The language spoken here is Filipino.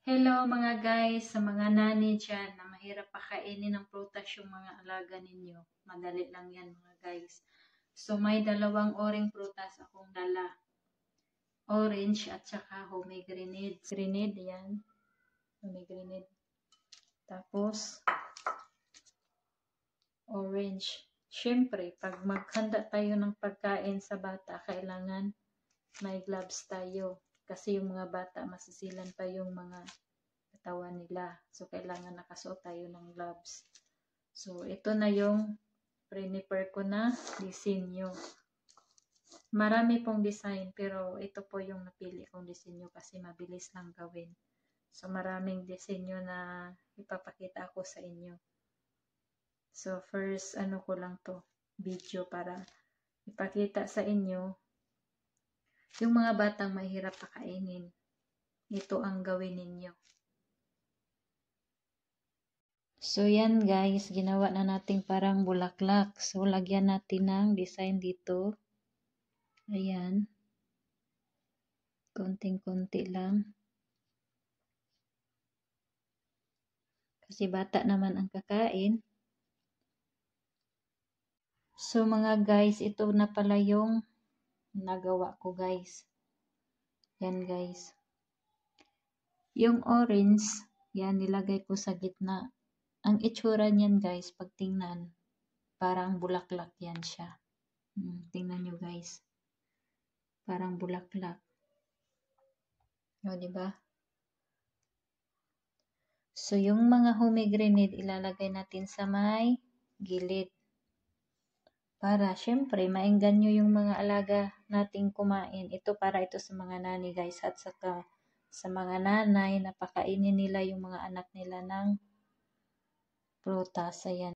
Hello mga guys, sa mga nani dyan na mahirap pakainin ng prutas yung mga alaga ninyo. Madali lang yan mga guys. So may dalawang oring prutas akong dala. Orange at saka pomegranate. Grenade yan. Pomegranate. Tapos orange. Siyempre, pag maghanda tayo ng pagkain sa bata, kailangan may gloves tayo. Kasi yung mga bata, masisilan pa yung mga katawan nila. So, kailangan nakasuot tayo ng gloves. So, ito na yung prepare ko na disenyo. Marami pong design, pero ito po yung napili kong disenyo kasi mabilis lang gawin. So, maraming disenyo na ipapakita ako sa inyo. So, first, ko lang to video para ipakita sa inyo yung mga batang mahirap pakainin. Ito ang gawin ninyo. So, yan guys, ginawa na natin parang bulaklak. So, lagyan natin ng design dito. Ayan. Konting-konti lang. Kasi bata naman ang kakain. So, mga guys, ito na pala yung nagawa ko guys. Yan guys. Yung orange, yan nilagay ko sa gitna. Ang itsura niyan guys, pag tingnan, parang bulaklak yan siya. Tingnan nyo guys. Parang bulaklak. O, diba? So, yung mga pomegranate ilalagay natin sa may gilid. Para, syempre, maengganyo yung mga alaga nating kumain. Ito para ito sa mga nani guys. At saka sa mga nanay, napakainin nila yung mga anak nila ng prutas. Ayan.